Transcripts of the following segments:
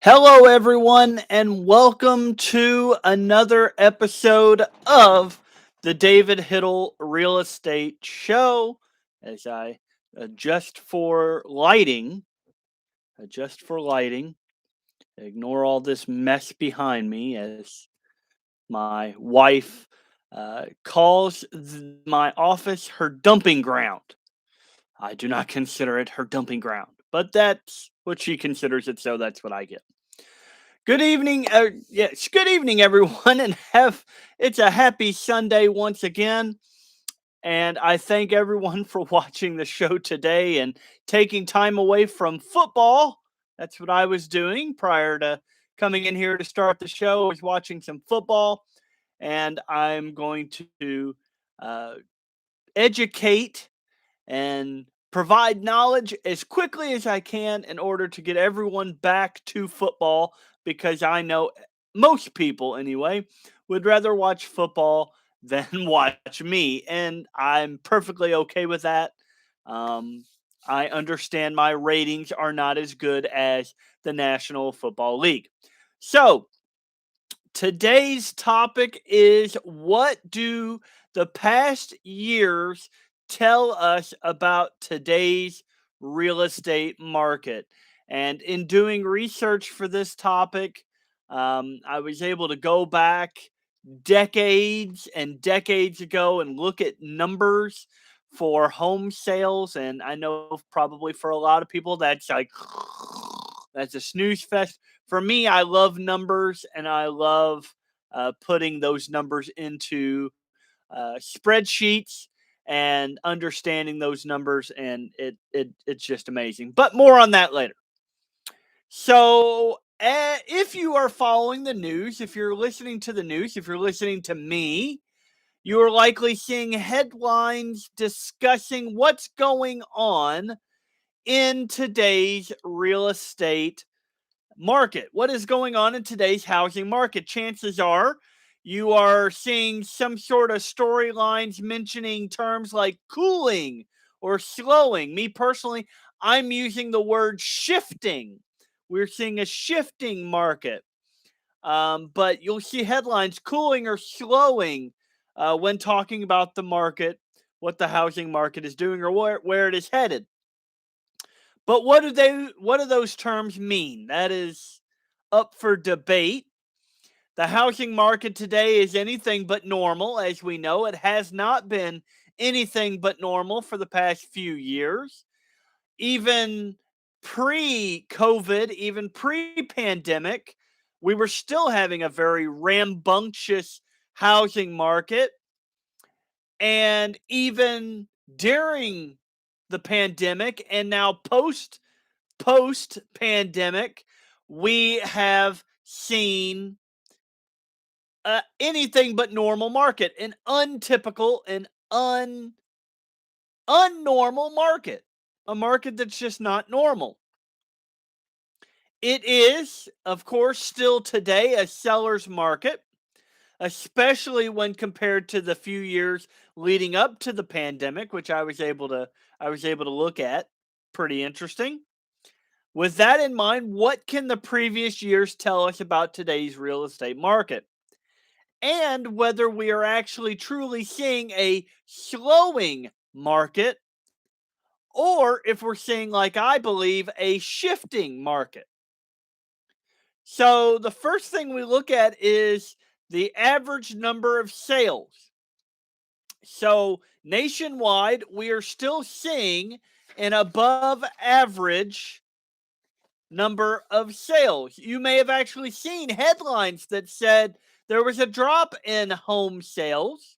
Hello, everyone, and welcome to another episode of the David Hittle Real Estate Show. As I adjust for lighting, adjust for lighting, ignore all this mess behind me as my wife calls my office her dumping ground. I do not consider it her dumping ground, but that's what she considers it, so that's what I get. Good evening, yes, good evening, everyone, and have it's a happy Sunday once again. And I thank everyone for watching the show today and taking time away from football. That's what I was doing prior to coming in here to start the show. I was watching some football, and I'm going to uh, educate and provide knowledge as quickly as I can in order to get everyone back to football because I know most people, anyway, would rather watch football than watch me. And I'm perfectly okay with that. Um, I understand my ratings are not as good as the National Football League. So, today's topic is what do the past years tell us about today's real estate market? And in doing research for this topic, I was able to go back decades and decades ago and look at numbers for home sales. And I know probably for a lot of people, that's like, that's a snooze fest. For me, I love numbers and I love putting those numbers into spreadsheets and understanding those numbers. And it's just amazing. But more on that later. So, if you are following the news, if you're listening to the news, if you're listening to me, you are likely seeing headlines discussing what's going on in today's real estate market. What is going on in today's housing market? Chances are you are seeing some sort of storylines mentioning terms like cooling or slowing. Me personally, I'm using the word shifting. We're seeing a shifting market. But you'll see headlines cooling or slowing when talking about the market, what the housing market is doing, or where it is headed. But what do those terms mean? That is up for debate. The housing market today is anything but normal, as we know. It has not been anything but normal for the past few years. Even pre-COVID, even pre-pandemic, we were still having a very rambunctious housing market. And even during the pandemic and now post pandemic, we have seen anything but normal market, an untypical and unnormal market, a market that's just not normal. It is, of course, still today a seller's market, especially when compared to the few years leading up to the pandemic, which I was able to look at. Pretty interesting. With that in mind, what can the previous years tell us about today's real estate market? And whether we are actually truly seeing a slowing market or if we're seeing, like I believe, a shifting market. So, the first thing we look at is the average number of sales. So, nationwide, we are still seeing an above average number of sales. You may have actually seen headlines that said there was a drop in home sales,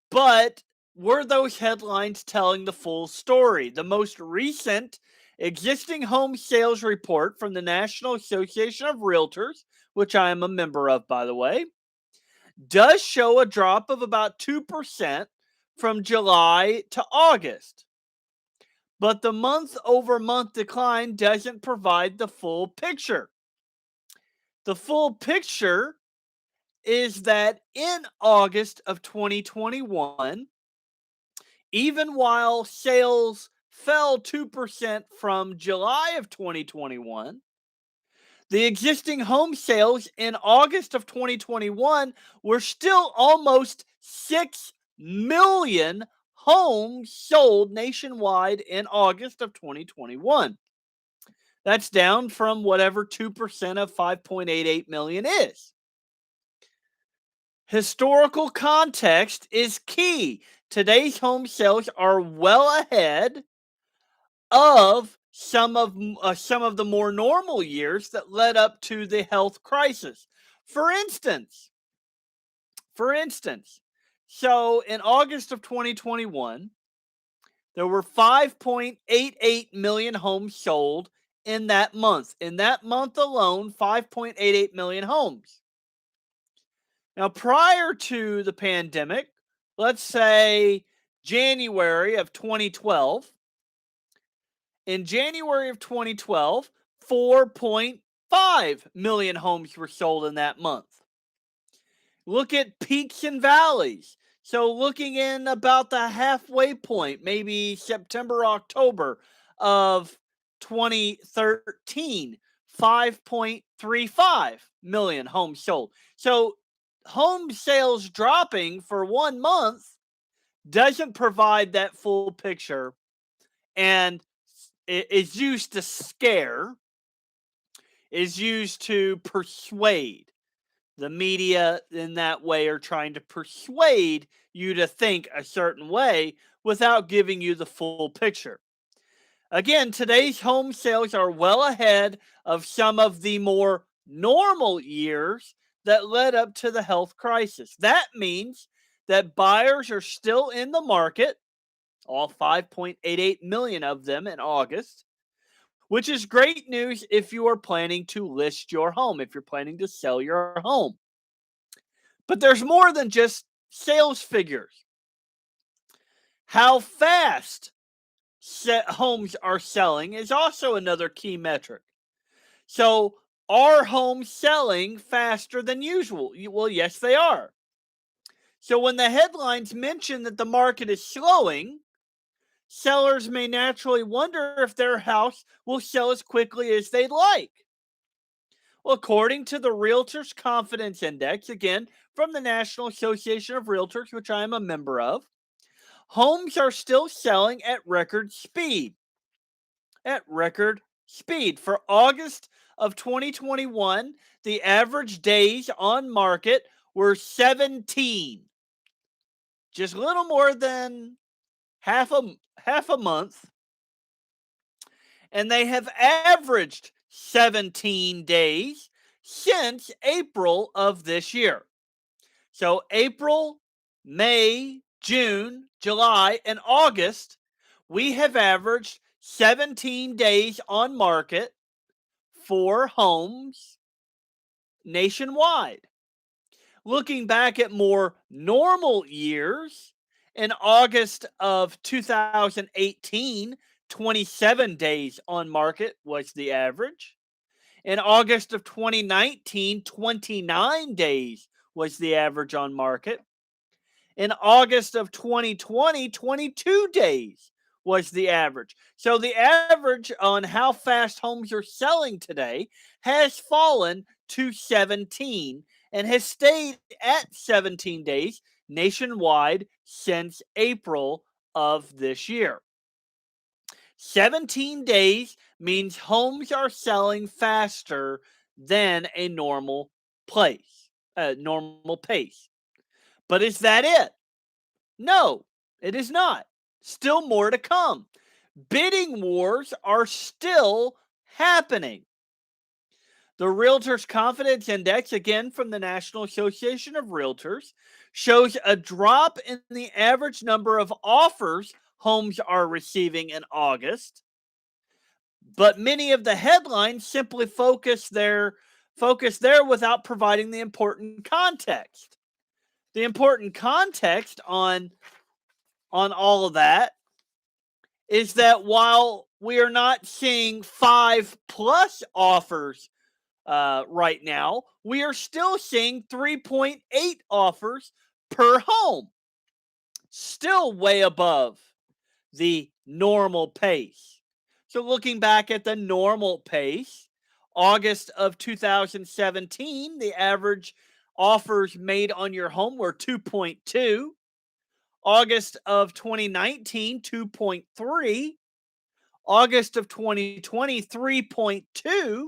but were those headlines telling the full story? The most recent existing home sales report from the National Association of Realtors, which I am a member of, by the way, does show a drop of about 2% from July to August. But the month over month decline doesn't provide the full picture. The full picture is that in August of 2021, even while sales fell 2% from July of 2021, The existing home sales in August of 2021 were still almost 6 million homes sold nationwide in August of 2021. That's down from whatever 2% of 5.88 million is. Historical context is key. Today's home sales are well ahead of some of the more normal years that led up to the health crisis. For instance, for instance, so in August of 2021, there were 5.88 million homes sold in that month. In that month alone, 5.88 million homes. Now, prior to the pandemic, let's say January of 2012, in January of 2012, 4.5 million homes were sold in that month. Look at peaks and valleys. So, looking in about the halfway point, maybe September, October of 2013, 5.35 million homes sold. So, home sales dropping for 1 month doesn't provide that full picture, and is used to scare, is used to persuade. The media in that way are trying to persuade you to think a certain way without giving you the full picture. Again, today's home sales are well ahead of some of the more normal years that led up to the health crisis. That means that buyers are still in the market, all 5.88 million of them in August, which is great news if you are planning to list your home, if you're planning to sell your home. But there's more than just sales figures. How fast homes are selling is also another key metric. So, are homes selling faster than usual? Well, yes, they are. So, when the headlines mention that the market is slowing, sellers may naturally wonder if their house will sell as quickly as they'd like. Well, according to the Realtor's Confidence Index, again from the National Association of Realtors, which I am a member of, homes are still selling at record speed. At record speed. For August of 2021, the average days on market were 17. Just a little more than half a month. And they have averaged 17 days since April of this year. So April, May, June, July, and August, we have averaged 17 days on market for homes nationwide. Looking back at more normal years, in August of 2018, 27 days on market was the average. In August of 2019, 29 days was the average on market. In August of 2020, 22 days was the average. So the average on how fast homes are selling today has fallen to 17 and has stayed at 17 days nationwide since April of this year. 17 days means homes are selling faster than a normal pace. But is that it? No, it is not. Still more to come. Bidding wars are still happening. The Realtor's Confidence Index, again from the National Association of Realtors, shows a drop in the average number of offers homes are receiving in August. But many of the headlines simply focus there without providing the important context. The important context on all of that is that while we are not seeing 5+ offers right now, we are still seeing 3.8 offers per home. Still way above the normal pace. So looking back at the normal pace, August of 2017, the average offers made on your home were 2.2. August of 2019, 2.3. August of 2020, 3.2.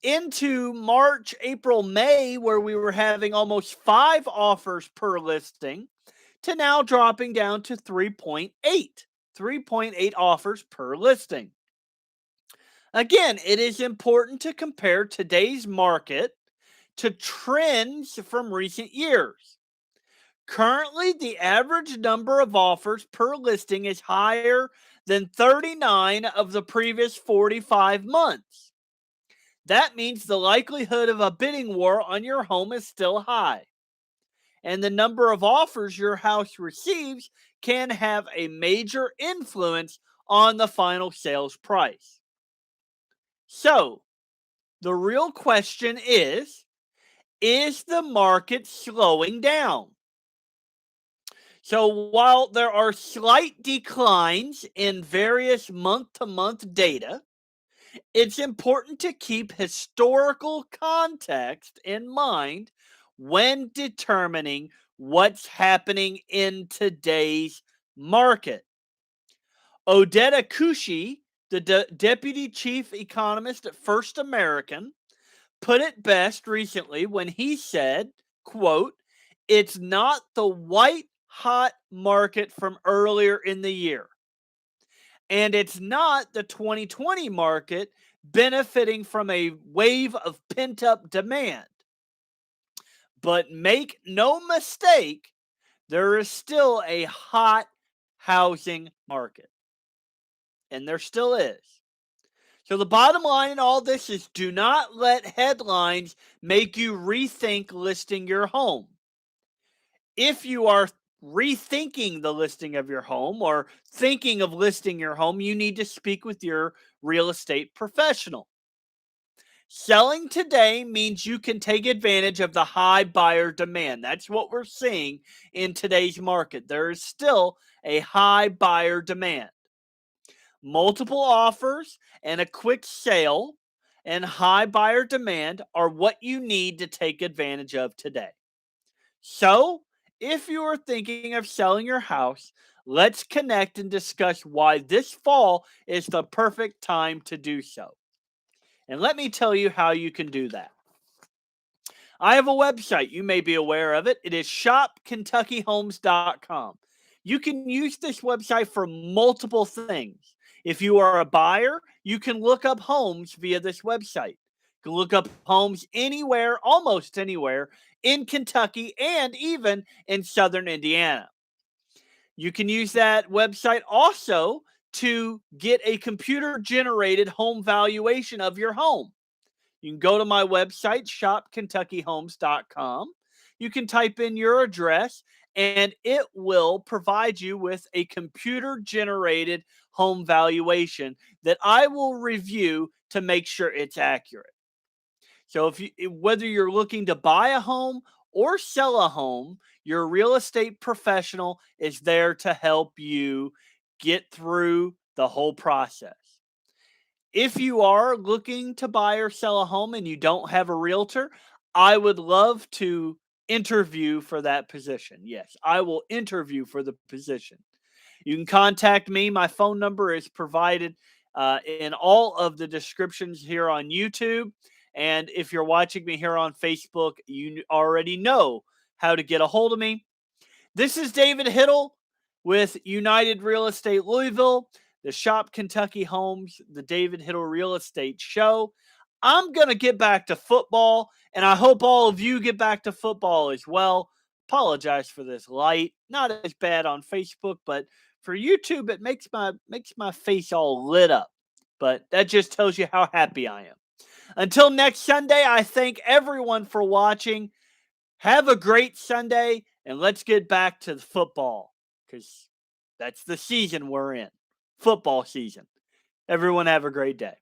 Into March, April, May, where we were having almost 5 offers per listing, to now dropping down to 3.8. 3.8 offers per listing. Again, it is important to compare today's market to trends from recent years. Currently, the average number of offers per listing is higher than 39 of the previous 45 months. That means the likelihood of a bidding war on your home is still high. And the number of offers your house receives can have a major influence on the final sales price. So, the real question is the market slowing down? So while there are slight declines in various month-to-month data, it's important to keep historical context in mind when determining what's happening in today's market. Odetta Kushi, the deputy chief economist at First American, put it best recently when he said, quote, "It's not the white hot market from earlier in the year. And it's not the 2020 market benefiting from a wave of pent-up demand. But make no mistake, there is still a hot housing market." And there still is. So the bottom line in all this is do not let headlines make you rethink listing your home. If you are rethinking the listing of your home or thinking of listing your home, you need to speak with your real estate professional. Selling today means you can take advantage of the high buyer demand. That's what we're seeing in today's market. There is still a high buyer demand. Multiple offers and a quick sale and high buyer demand are what you need to take advantage of today. So, if you are thinking of selling your house, let's connect and discuss why this fall is the perfect time to do so. And let me tell you how you can do that. I have a website. You may be aware of it. It is shopkentuckyhomes.com. You can use this website for multiple things. If you are a buyer, you can look up homes via this website. You can look up homes anywhere, almost anywhere, in Kentucky and even in southern Indiana. You can use that website also to get a computer-generated home valuation of your home. You can go to my website, shopkentuckyhomes.com. You can type in your address, and it will provide you with a computer-generated home valuation that I will review to make sure it's accurate. So whether you're looking to buy a home or sell a home, your real estate professional is there to help you get through the whole process. If you are looking to buy or sell a home and you don't have a realtor, I would love to interview for that position. Yes, I will interview for the position. You can contact me. My phone number is provided in all of the descriptions here on YouTube. And if you're watching me here on Facebook, you already know how to get a hold of me. This is David Hittle with United Real Estate Louisville, the Shop Kentucky Homes, the David Hittle Real Estate Show. I'm going to get back to football, and I hope all of you get back to football as well. Apologize for this light. Not as bad on Facebook, but for YouTube, it makes my face all lit up. But that just tells you how happy I am. Until next Sunday, I thank everyone for watching. Have a great Sunday, and let's get back to the football because that's the season we're in. Football season. Everyone have a great day.